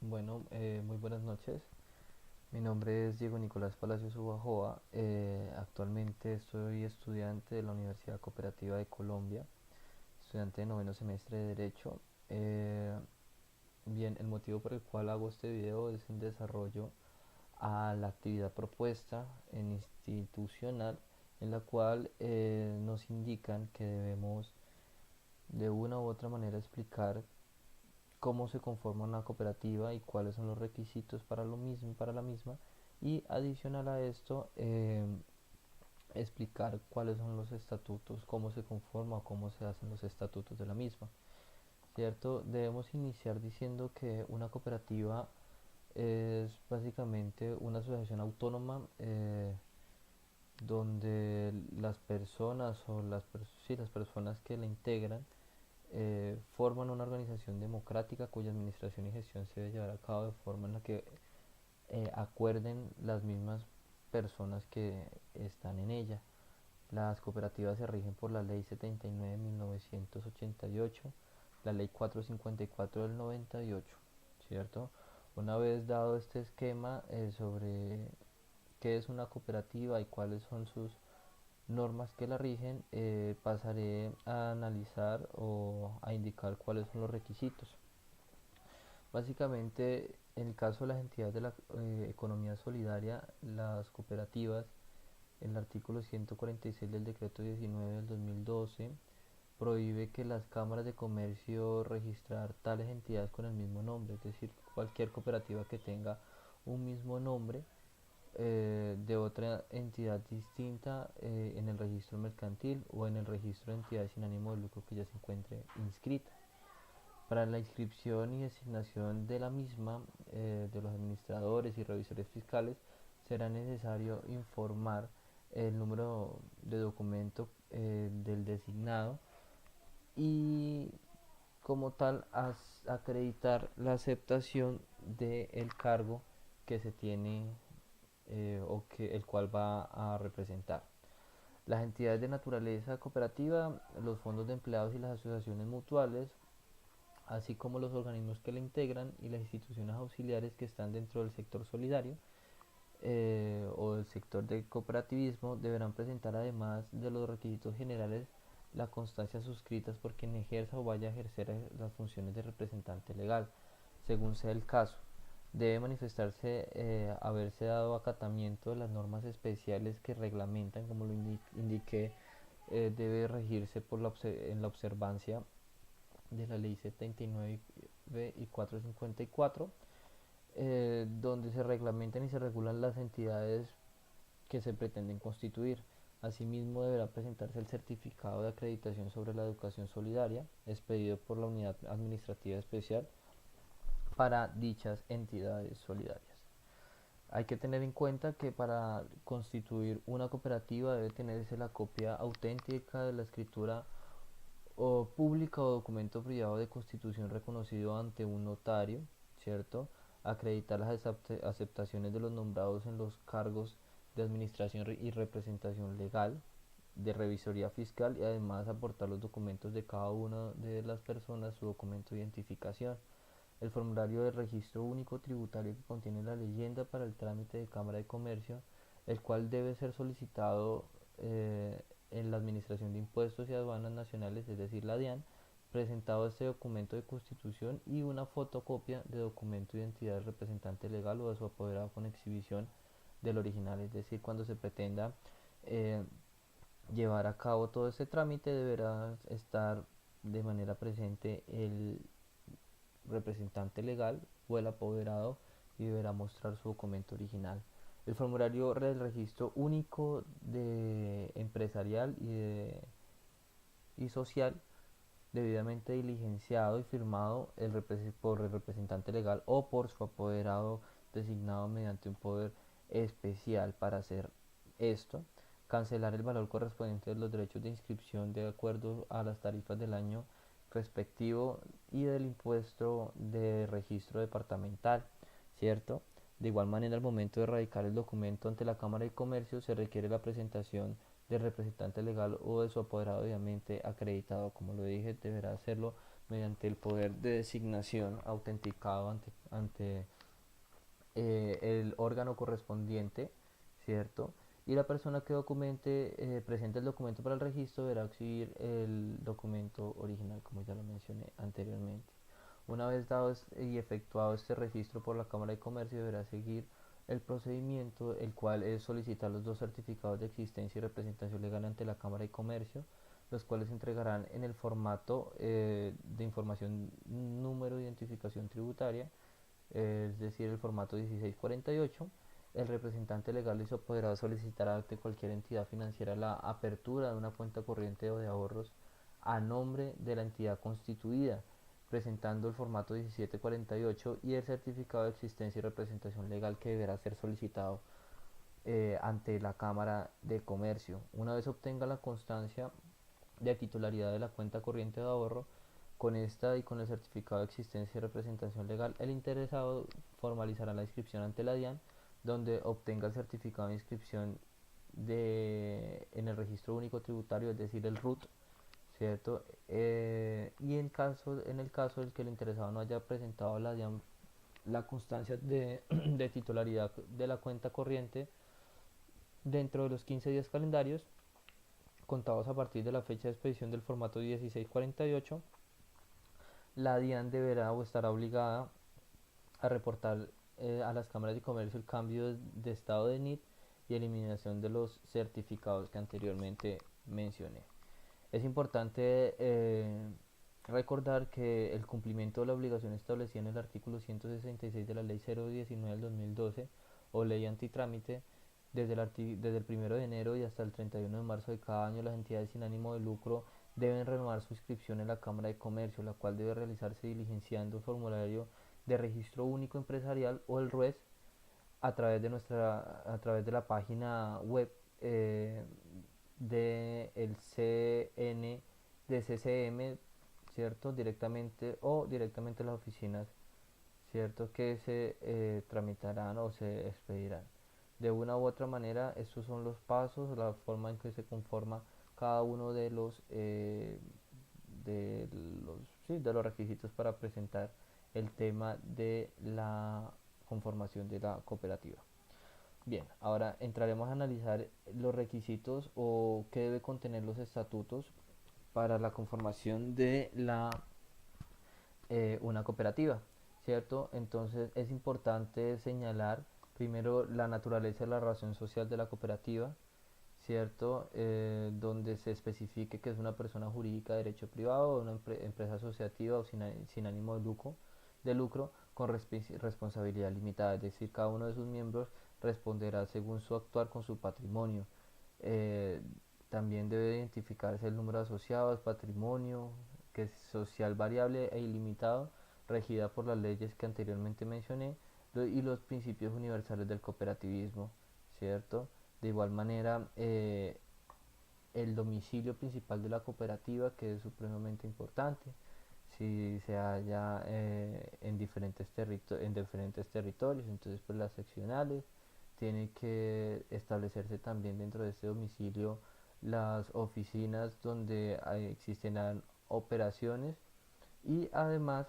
Bueno, muy buenas noches. Mi nombre es Diego Nicolás Palacios Ubajoa. Actualmente soy estudiante de la Universidad Cooperativa de Colombia, estudiante de noveno semestre de Derecho. Eh, Bien, el motivo por el cual hago este video es en desarrollo a la actividad propuesta en institucional, en la cual nos indican que debemos de una u otra manera explicar cómo se conforma una cooperativa y cuáles son los requisitos para lo mismo, para la misma, y adicional a esto explicar cuáles son los estatutos, cómo se conforma o cómo se hacen los estatutos de la misma. ¿Cierto? Debemos iniciar diciendo que una cooperativa es básicamente una asociación autónoma donde las personas o sí, las personas que la integran forman una organización democrática cuya administración y gestión se debe llevar a cabo de forma en la que acuerden las mismas personas que están en ella. Las cooperativas se rigen por la Ley 79 de 1988, la Ley 454 del 98, ¿cierto? Una vez dado este esquema sobre qué es una cooperativa y cuáles son sus normas que la rigen, pasaré a analizar o a indicar cuáles son los requisitos. Básicamente, en el caso de las entidades de la economía solidaria, las cooperativas, el artículo 146 del decreto 19 del 2012 prohíbe que las cámaras de comercio registrar tales entidades con el mismo nombre, es decir, cualquier cooperativa que tenga un mismo nombre de otra entidad distinta en el registro mercantil o en el registro de entidades sin ánimo de lucro que ya se encuentre inscrita. Para la inscripción y designación de la misma, de los administradores y revisores fiscales, será necesario informar el número de documento del designado y como tal acreditar la aceptación del cargo que se tiene o que el cual va a representar. Las entidades de naturaleza cooperativa, los fondos de empleados y las asociaciones mutuales, así como los organismos que la integran y las instituciones auxiliares que están dentro del sector solidario o del sector de cooperativismo, deberán presentar, además de los requisitos generales, la constancia suscritas por quien ejerza o vaya a ejercer las funciones de representante legal, según sea el caso. Debe manifestarse haberse dado acatamiento de las normas especiales que reglamentan, como lo indiqué, debe regirse por en la observancia de la ley 79 y 454, donde se reglamentan y se regulan las entidades que se pretenden constituir. Asimismo, deberá presentarse el certificado de acreditación sobre la educación solidaria, expedido por la Unidad Administrativa Especial para dichas entidades solidarias. Hay que tener en cuenta que para constituir una cooperativa debe tenerse la copia auténtica de la escritura o pública o documento privado de constitución reconocido ante un notario, ¿cierto? Acreditar las aceptaciones de los nombrados en los cargos de administración y representación legal, de revisoría fiscal y además aportar los documentos de cada una de las personas, su documento de identificación. El formulario de registro único tributario que contiene la leyenda para el trámite de Cámara de Comercio, el cual debe ser solicitado en la Administración de Impuestos y Aduanas Nacionales, es decir, la DIAN, presentado este documento de constitución y una fotocopia de documento de identidad del representante legal o de su apoderado con exhibición del original, es decir, cuando se pretenda eh, llevar a cabo todo este trámite deberá estar de manera presente el representante legal o el apoderado y deberá mostrar su documento original. El formulario del registro único de empresarial y social debidamente diligenciado y firmado por el representante legal o por su apoderado designado mediante un poder especial para hacer esto, cancelar el valor correspondiente de los derechos de inscripción de acuerdo a las tarifas del año respectivo y del impuesto de registro departamental, ¿cierto? De igual manera, al momento de radicar el documento ante la Cámara de Comercio, se requiere la presentación del representante legal o de su apoderado debidamente acreditado. Como lo dije, deberá hacerlo mediante el poder de designación autenticado ante el órgano correspondiente, ¿cierto? Y la persona que presente el documento para el registro deberá exhibir el documento original, como ya lo mencioné anteriormente. Una vez dado y efectuado este registro por la Cámara de Comercio, deberá seguir el procedimiento, el cual es solicitar los dos certificados de existencia y representación legal ante la Cámara de Comercio, los cuales se entregarán en el formato de información número de identificación tributaria, es decir, el formato 1648. El representante legal podrá solicitar ante cualquier entidad financiera la apertura de una cuenta corriente o de ahorros a nombre de la entidad constituida, presentando el formato 1748 y el certificado de existencia y representación legal que deberá ser solicitado ante la Cámara de Comercio. Una vez obtenga la constancia de titularidad de la cuenta corriente de ahorro, con esta y con el certificado de existencia y representación legal, el interesado formalizará la inscripción ante la DIAN, donde obtenga el certificado de inscripción en el registro único tributario, es decir, el RUT, ¿cierto? Y en el caso del que el interesado no haya presentado a la DIAN la constancia de titularidad de la cuenta corriente dentro de los 15 días calendarios contados a partir de la fecha de expedición del formato 1648, la DIAN deberá o estará obligada a reportar a las cámaras de comercio el cambio de estado de NIT y eliminación de los certificados que anteriormente mencioné. Es importante recordar que el cumplimiento de la obligación establecida en el artículo 166 de la Ley 019 del 2012 o Ley Antitrámite, desde el 1 de enero y hasta el 31 de marzo de cada año, las entidades sin ánimo de lucro deben renovar su inscripción en la Cámara de Comercio, la cual debe realizarse diligenciando el formulario de registro único empresarial o el RUES a través de la página web del CN de CCM, ¿cierto? Directamente a las oficinas, ¿cierto? Que se tramitarán o se expedirán. De una u otra manera, estos son los pasos, la forma en que se conforma cada uno de los, sí, de los requisitos para presentar el tema de la conformación de la cooperativa. Bien, ahora entraremos a analizar los requisitos o qué debe contener los estatutos para la conformación de una cooperativa, ¿cierto? Entonces es importante señalar primero la naturaleza y la razón social de la cooperativa, ¿cierto? Donde se especifique que es una persona jurídica de derecho privado o una empresa asociativa o sin ánimo de lucro con responsabilidad limitada, es decir, cada uno de sus miembros responderá según su actuar con su patrimonio. Eh, También debe identificarse el número de asociados, patrimonio, que es social variable e ilimitado, regida por las leyes que anteriormente mencioné, y los principios universales del cooperativismo, ¿cierto? De igual manera, el domicilio principal de la cooperativa, que es supremamente importante, si se halla en diferentes territorios, entonces pues las seccionales, tiene que establecerse también dentro de este domicilio las oficinas donde existirán operaciones y además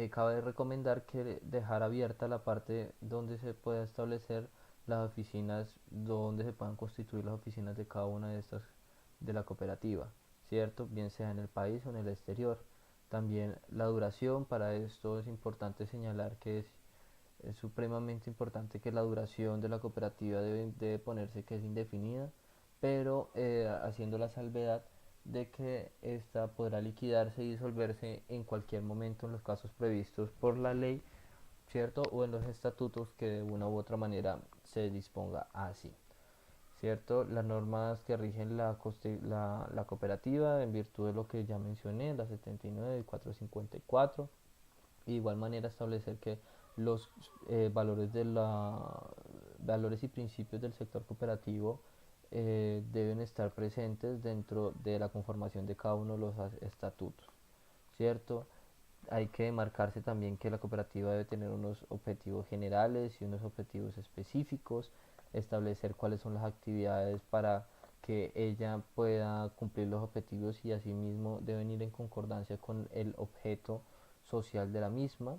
cabe recomendar que dejar abierta la parte donde se pueda establecer las oficinas, donde se puedan constituir las oficinas de cada una de estas de la cooperativa, ¿cierto? Bien sea en el país o en el exterior. También la duración, para esto es importante señalar que es supremamente importante que la duración de la cooperativa debe ponerse que es indefinida, pero haciendo la salvedad de que ésta podrá liquidarse y disolverse en cualquier momento en los casos previstos por la ley, ¿cierto? O en los estatutos que de una u otra manera se disponga así, ¿cierto? Las normas que rigen la cooperativa en virtud de lo que ya mencioné, la 79 y 454, y de igual manera establecer que los valores y principios del sector cooperativo deben estar presentes dentro de la conformación de cada uno de los estatutos, ¿cierto? Hay que marcarse también que la cooperativa debe tener unos objetivos generales y unos objetivos específicos, establecer cuáles son las actividades para que ella pueda cumplir los objetivos y asimismo deben ir en concordancia con el objeto social de la misma.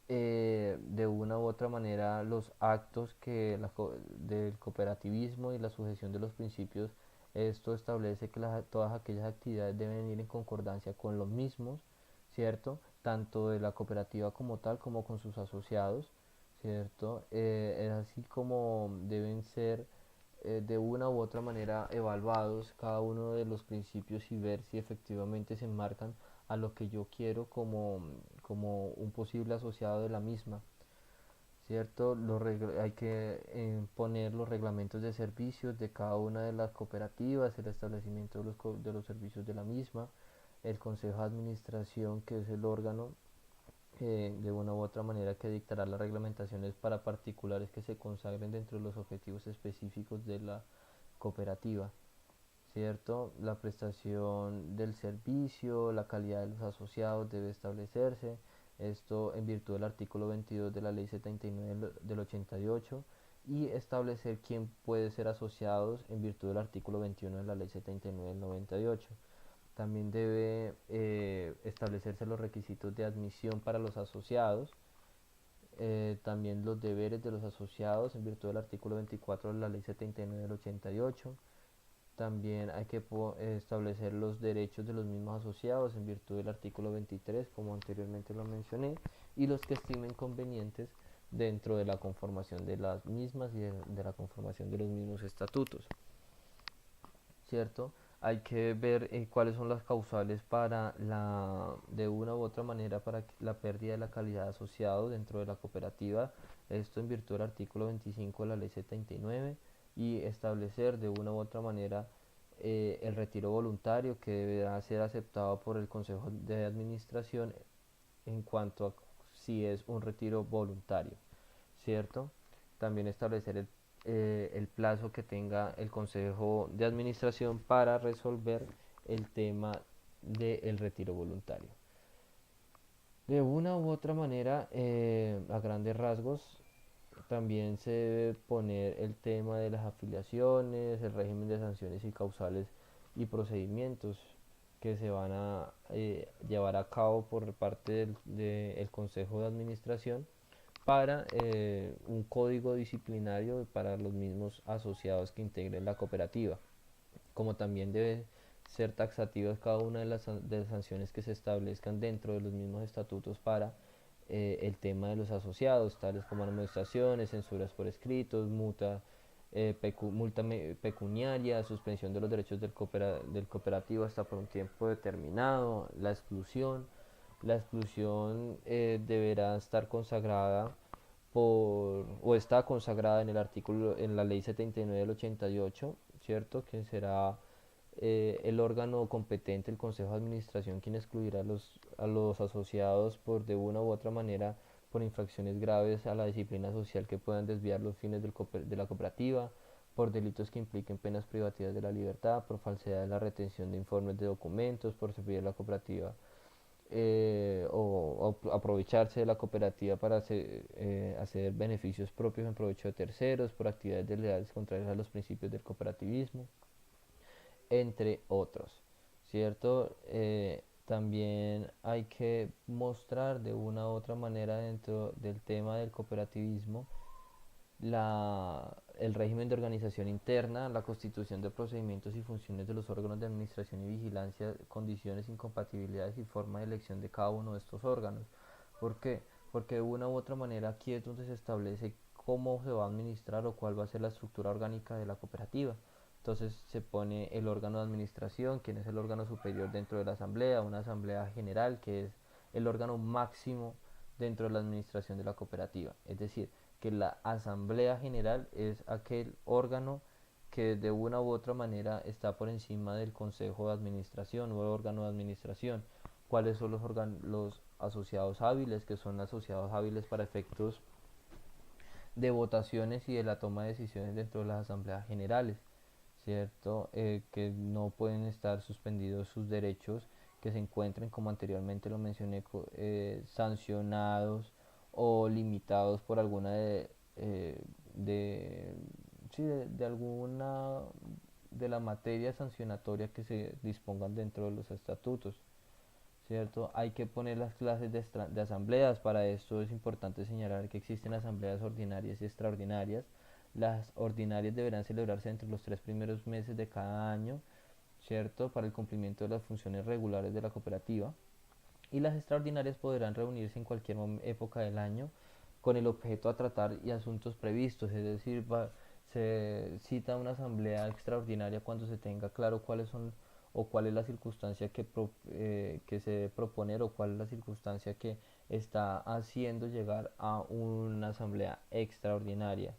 de una u otra manera los actos del cooperativismo y la sujeción de los principios, esto establece que todas aquellas actividades deben ir en concordancia con los mismos, ¿cierto? Tanto de la cooperativa como tal como con sus asociados, ¿cierto? Es así como deben ser de una u otra manera evaluados cada uno de los principios y ver si efectivamente se enmarcan a lo que yo quiero como un posible asociado de la misma, ¿cierto? Hay que poner los reglamentos de servicios de cada una de las cooperativas, el establecimiento de los servicios de la misma, el consejo de administración, que es el órgano de una u otra manera que dictará las reglamentaciones para particulares que se consagren dentro de los objetivos específicos de la cooperativa, ¿cierto? La prestación del servicio, la calidad de los asociados debe establecerse, esto en virtud del artículo 22 de la ley 79 del 88, y establecer quién puede ser asociados en virtud del artículo 21 de la ley 79 del 98. También debe establecerse los requisitos de admisión para los asociados, también los deberes de los asociados en virtud del artículo 24 de la ley 79 del 88. También hay que establecer los derechos de los mismos asociados en virtud del artículo 23, como anteriormente lo mencioné, y los que estimen convenientes dentro de la conformación de las mismas y de la conformación de los mismos estatutos, ¿cierto? Hay que ver cuáles son las causales de una u otra manera, para la pérdida de la calidad de asociado dentro de la cooperativa, esto en virtud del artículo 25 de la ley 79, y establecer de una u otra manera el retiro voluntario, que deberá ser aceptado por el Consejo de Administración en cuanto a si es un retiro voluntario, ¿cierto? También establecer el plazo que tenga el Consejo de Administración para resolver el tema del retiro voluntario. De una u otra manera, a grandes rasgos, también se debe poner el tema de las afiliaciones, el régimen de sanciones y causales y procedimientos que se van a llevar a cabo por parte del Consejo de Administración para un código disciplinario para los mismos asociados que integren la cooperativa, como también debe ser taxativas cada una de las sanciones que se establezcan dentro de los mismos estatutos para el tema de los asociados, tales como amonestaciones, censuras por escritos, multa pecuniaria, suspensión de los derechos del cooperativo hasta por un tiempo determinado, la exclusión. La exclusión deberá estar consagrada o está consagrada en el artículo, en la ley 79 del 88, ¿cierto? Que será el órgano competente, el Consejo de Administración, quien excluirá a los asociados por de una u otra manera por infracciones graves a la disciplina social que puedan desviar los fines de la cooperativa, por delitos que impliquen penas privativas de la libertad, por falsedad en la retención de informes de documentos, por servir a la cooperativa o aprovecharse de la cooperativa para hacer beneficios propios en provecho de terceros, por actividades desleales contrarias a los principios del cooperativismo, entre otros, ¿cierto? También hay que mostrar de una u otra manera dentro del tema del cooperativismo el régimen de organización interna, la constitución de procedimientos y funciones de los órganos de administración y vigilancia, condiciones, incompatibilidades y forma de elección de cada uno de estos órganos. ¿Por qué? Porque de una u otra manera aquí es donde se establece cómo se va a administrar o cuál va a ser la estructura orgánica de la cooperativa. Entonces se pone el órgano de administración, quien es el órgano superior dentro de la asamblea, una asamblea general, que es el órgano máximo dentro de la administración de la cooperativa. Es decir, que la asamblea general es aquel órgano que de una u otra manera está por encima del consejo de administración o el órgano de administración. ¿Cuáles son los asociados hábiles? Que son asociados hábiles para efectos de votaciones y de la toma de decisiones dentro de las asambleas generales, ¿cierto? Que no pueden estar suspendidos sus derechos, que se encuentren, como anteriormente lo mencioné, sancionados o limitados por alguna de, sí, de alguna de la materia sancionatoria que se dispongan dentro de los estatutos, ¿cierto? Hay que poner las clases de asambleas. Para esto es importante señalar que existen asambleas ordinarias y extraordinarias. Las ordinarias deberán celebrarse entre los 3 primeros meses de cada año, ¿cierto? Para el cumplimiento de las funciones regulares de la cooperativa. Y las extraordinarias podrán reunirse en cualquier época del año con el objeto a tratar y asuntos previstos, es decir, se cita una asamblea extraordinaria cuando se tenga claro cuáles son o cuál es la circunstancia que se debe proponer o cuál es la circunstancia que está haciendo llegar a una asamblea extraordinaria,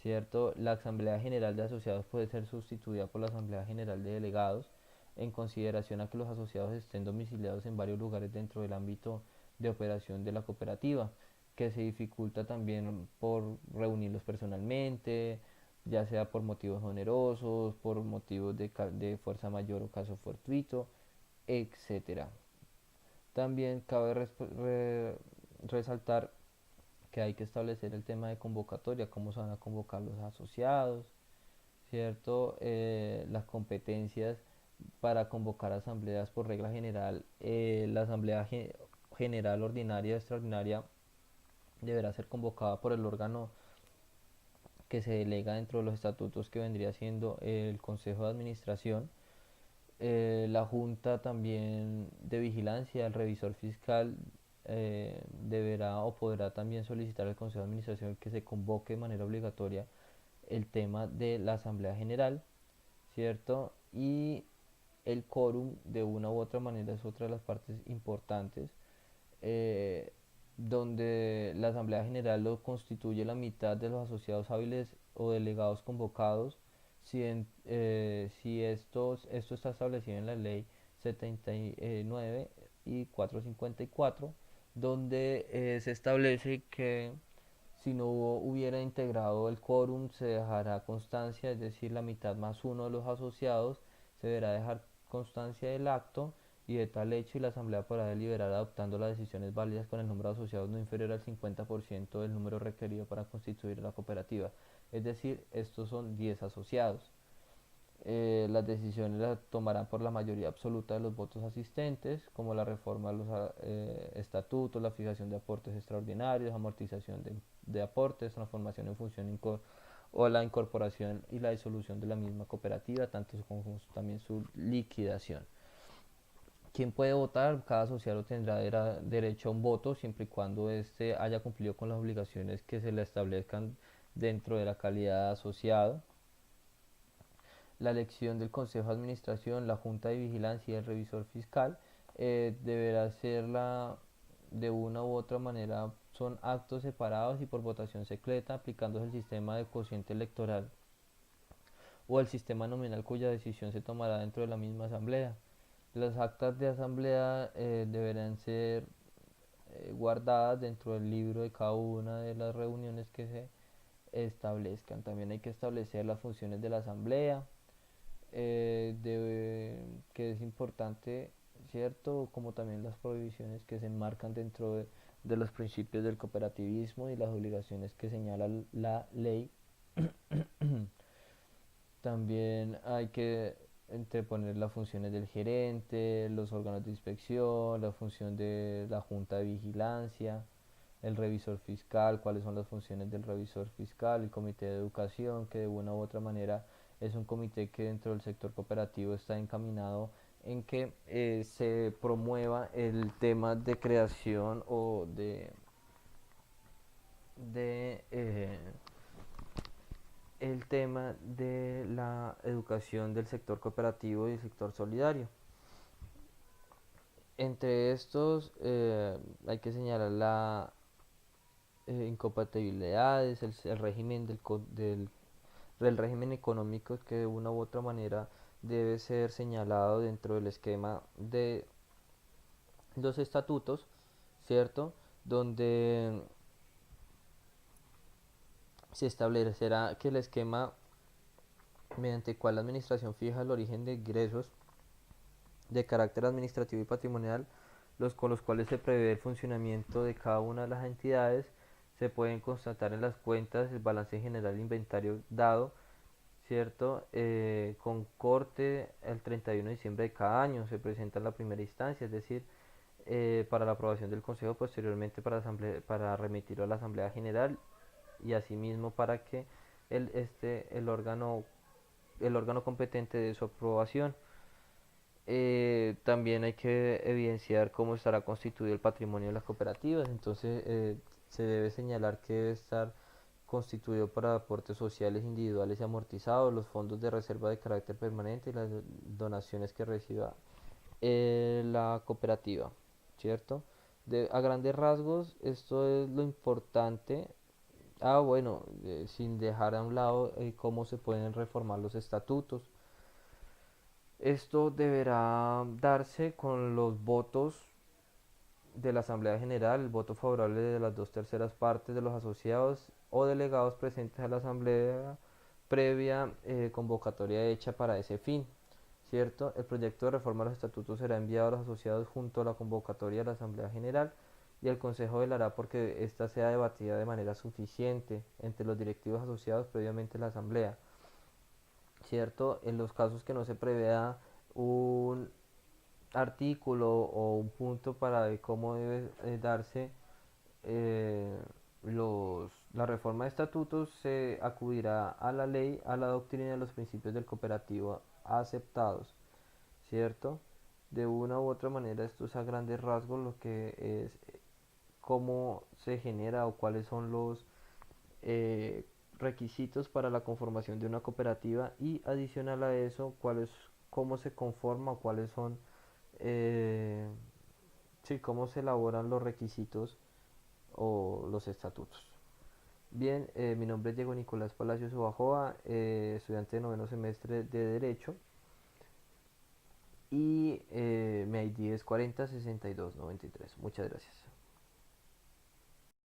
¿cierto? La asamblea general de asociados puede ser sustituida por la asamblea general de delegados en consideración a que los asociados estén domiciliados en varios lugares dentro del ámbito de operación de la cooperativa, que se dificulta también por reunirlos personalmente, ya sea por motivos onerosos, por motivos de fuerza mayor o caso fortuito, etcétera. También cabe resaltar que hay que establecer el tema de convocatoria, cómo se van a convocar los asociados, ¿cierto? Las competencias para convocar asambleas por regla general. La asamblea general ordinaria y extraordinaria deberá ser convocada por el órgano que se delega dentro de los estatutos, que vendría siendo el Consejo de Administración. La Junta también de Vigilancia, el revisor fiscal, deberá o podrá también solicitar al Consejo de Administración que se convoque de manera obligatoria el tema de la Asamblea General, ¿cierto? Y el quórum de una u otra manera es otra de las partes importantes, eh, donde la Asamblea General lo constituye la mitad de los asociados hábiles o delegados convocados, si esto está establecido en la ley 79 y 454, donde se establece que si no hubiera integrado el quórum se dejará constancia, es decir, la mitad más uno de los asociados, se deberá dejar constancia del acto y de tal hecho y la asamblea podrá deliberar adoptando las decisiones válidas con el número de asociados no inferior al 50% del número requerido para constituir la cooperativa. Es decir, estos son 10 asociados. Las decisiones las tomarán por la mayoría absoluta de los votos asistentes, como la reforma de los estatutos, la fijación de aportes extraordinarios, amortización de aportes, transformación en función o la incorporación y la disolución de la misma cooperativa, tanto como también su liquidación. ¿Quién puede votar? Cada asociado tendrá derecho a un voto siempre y cuando éste haya cumplido con las obligaciones que se le establezcan dentro de la calidad de asociado. La elección del Consejo de Administración, la Junta de Vigilancia y el Revisor Fiscal deberá ser de una u otra manera, son actos separados y por votación secreta, aplicándose el sistema de cociente electoral o el sistema nominal cuya decisión se tomará dentro de la misma asamblea. Las actas de asamblea deberán ser guardadas dentro del libro de cada una de las reuniones que se establezcan. También hay que establecer las funciones de la asamblea, que es importante, ¿cierto? Como también las prohibiciones que se enmarcan dentro de los principios del cooperativismo y las obligaciones que señala la ley. También hay que entreponer las funciones del gerente, los órganos de inspección, la función de la junta de vigilancia, el revisor fiscal, cuáles son las funciones del revisor fiscal, el comité de educación, que de una u otra manera es un comité que dentro del sector cooperativo está encaminado en que se promueva el tema de creación o de el tema de la educación del sector cooperativo y el sector solidario. Entre estos hay que señalar la incompatibilidades, el régimen del régimen económico que de una u otra manera debe ser señalado dentro del esquema de los estatutos, ¿cierto? Donde se establecerá que el esquema mediante el cual la administración fija el origen de ingresos de carácter administrativo y patrimonial, con los cuales se prevé el funcionamiento de cada una de las entidades, se pueden constatar en las cuentas, el balance general de inventario dado, ¿cierto? Con corte el 31 de diciembre de cada año se presenta en la primera instancia, es decir, para la aprobación del Consejo, posteriormente para remitirlo a la Asamblea General y asimismo para que el órgano competente de su aprobación. También hay que evidenciar cómo estará constituido el patrimonio de las cooperativas. Entonces, se debe señalar que debe estar constituido por aportes sociales individuales y amortizados, los fondos de reserva de carácter permanente y las donaciones que reciba la cooperativa, ¿cierto? A grandes rasgos, esto es lo importante. Bueno, sin dejar a un lado cómo se pueden reformar los estatutos. Esto deberá darse con los votos de la Asamblea General, el voto favorable de las dos terceras partes de los asociados o delegados presentes a la Asamblea previa convocatoria hecha para ese fin. ¿Cierto? El proyecto de reforma de los estatutos será enviado a los asociados junto a la convocatoria de la Asamblea General y el Consejo velará porque ésta sea debatida de manera suficiente entre los directivos asociados previamente a la Asamblea. ¿Cierto? En los casos que no se prevea un artículo o un punto para ver cómo debe darse eh, la reforma de estatutos, se acudirá a la ley, a la doctrina y a los principios del cooperativo aceptados, ¿cierto? De una u otra manera, esto es a grandes rasgos lo que es cómo se genera o cuáles son los eh, requisitos para la conformación de una cooperativa y adicional a eso, cómo se conforma o cuáles son, eh, sí, cómo se elaboran los requisitos o los estatutos. Bien, mi nombre es Diego Nicolás Palacios Ubajoa, estudiante de noveno semestre de Derecho y mi ID es 406293. Muchas gracias.